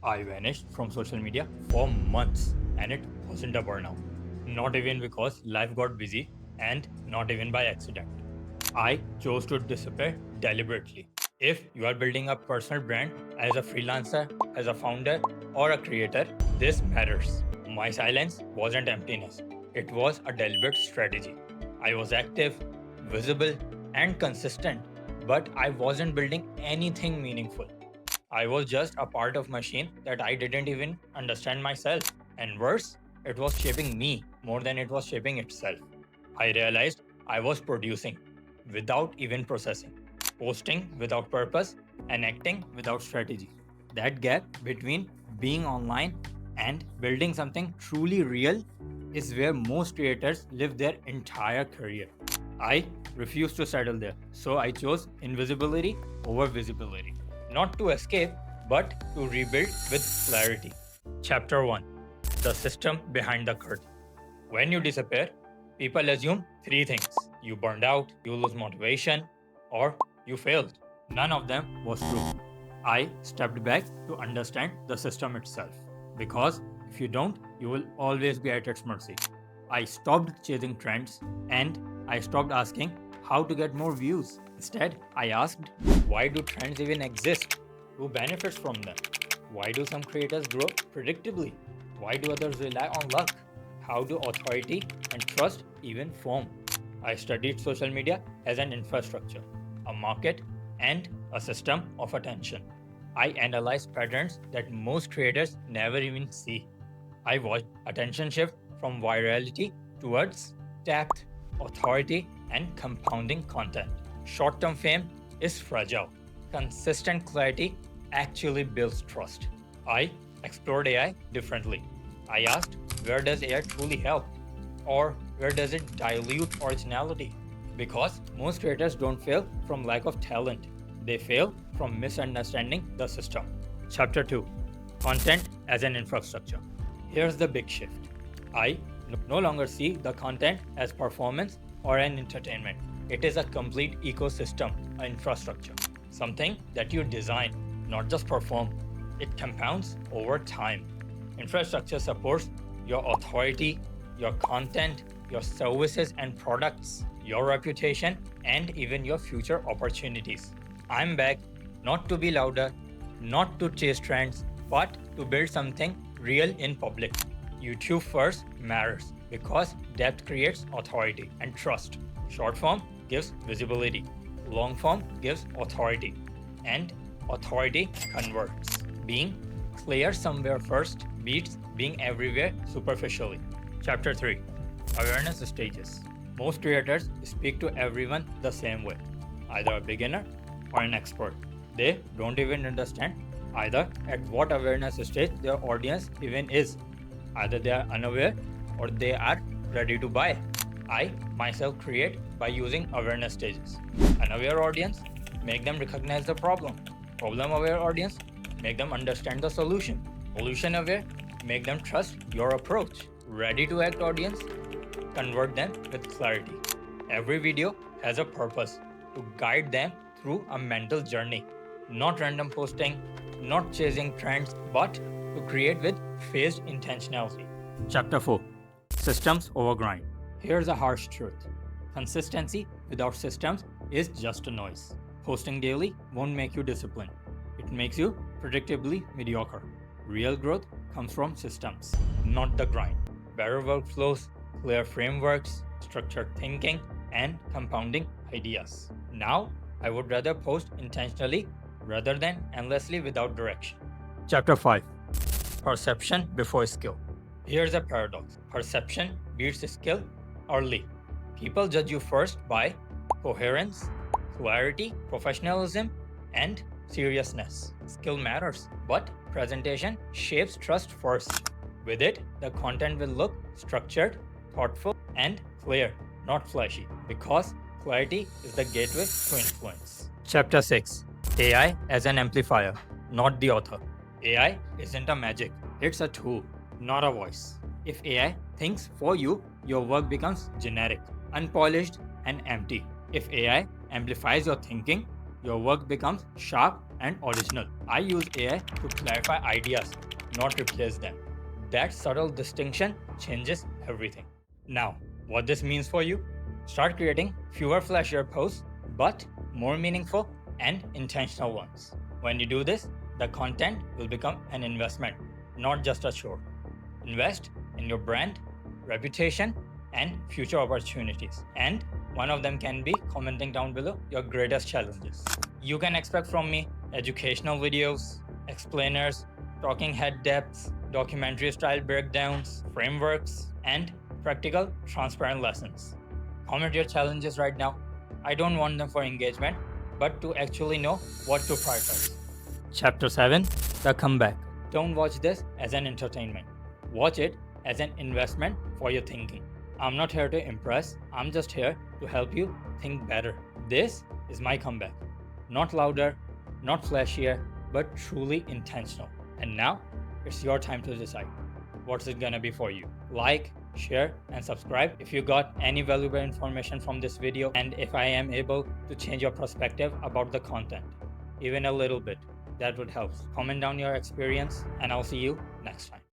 I vanished from social media for months and it wasn't a burnout. Not even because life got busy and not even by accident. I chose to disappear deliberately. If you are building a personal brand as a freelancer, as a founder, or a creator, this matters. My silence wasn't emptiness, it was a deliberate strategy. I was active, visible, and consistent, but I wasn't building anything meaningful. I was just a part of machine that I didn't even understand myself. And worse, it was shaping me more than it was shaping itself. I realized I was producing without even processing, posting without purpose, and acting without strategy. That gap between being online and building something truly real is where most creators live their entire career. I refused to settle there, so I chose invisibility over visibility. Not to escape, but to rebuild with clarity. Chapter 1: The System Behind the Curtain. When you disappear, people assume three things: you burned out, you lose motivation, or you failed. None of them was true. I stepped back to understand the system itself. Because if you don't, you will always be at its mercy. I stopped chasing trends and I stopped asking how to get more views. Instead, I asked, why do trends even exist? Who benefits from them? Why do some creators grow predictably? Why do others rely on luck? How do authority and trust even form? I studied social media as an infrastructure, a market, and a system of attention. I analyzed patterns that most creators never even see. I watched attention shift from virality towards depth, authority, and compounding content. Short term fame is fragile. Consistent clarity actually builds trust. I explored AI differently. I asked, where does AI truly help? Or where does it dilute originality? Because most creators don't fail from lack of talent, they fail from misunderstanding the system. Chapter 2: Content as an infrastructure. Here's the big shift. I no longer see the content as performance or an entertainment. It is a complete ecosystem, an infrastructure, something that you design, not just perform. It compounds over time. Infrastructure supports your authority, your content, your services and products, your reputation, and even your future opportunities. I'm back not to be louder, not to chase trends, but to build something real in public. YouTube first matters because depth creates authority and trust. Short form gives visibility, long form gives authority, and authority converts. Being clear somewhere first beats being everywhere superficially. Chapter 3: Awareness Stages. Most creators speak to everyone the same way, either a beginner or an expert. They don't even understand either at what awareness stage their audience even is. Either they are unaware or they are ready to buy. I myself create by using awareness stages. Unaware audience, make them recognize the problem. Problem aware audience, make them understand the solution. Solution aware, make them trust your approach. Ready to act audience, convert them with clarity. Every video has a purpose to guide them through a mental journey. Not random posting, not chasing trends, but to create with phased intentionality. Chapter 4: Systems over grind. Here's a harsh truth: consistency without systems is just a noise. Posting daily won't make you disciplined, it makes you predictably mediocre. Real growth comes from systems, not the grind. Better workflows, clear frameworks, structured thinking, and compounding ideas. Now, I would rather post intentionally rather than endlessly without direction. Chapter 5: Perception before skill. Here's a paradox: perception beats skill early. People judge you first by coherence, clarity, professionalism, and seriousness. Skill matters, but presentation shapes trust first. With it, the content will look structured, thoughtful, and clear, not flashy, because clarity is the gateway to influence. Chapter 6: AI as an amplifier, not the author. AI isn't a magic, it's a tool, not a voice. If AI thinks for you, your work becomes generic, unpolished, and empty. If AI amplifies your thinking, your work becomes sharp, and original. I use AI to clarify ideas, not replace them. That subtle distinction changes everything. Now, what this means for you? Start creating fewer flashier posts, but more meaningful and intentional ones. When you do this, the content will become an investment, not just a chore. Invest in your brand, reputation, and future opportunities. And one of them can be commenting down below your greatest challenges. You can expect from me educational videos, explainers, talking head depths, documentary style breakdowns, frameworks, and practical, transparent lessons. Comment your challenges right now. I don't want them for engagement, but to actually know what to prioritize. Chapter 7: The Comeback. Don't watch this as an entertainment. Watch it as an investment for your thinking. I'm not here to impress, I'm just here to help you think better. This is my comeback. Not louder, not flashier, but truly intentional. And now, it's your time to decide. What's it gonna be for you? Like, share, and subscribe if you got any valuable information from this video, and if I am able to change your perspective about the content, even a little bit, that would help. Comment down your experience, and I'll see you next time.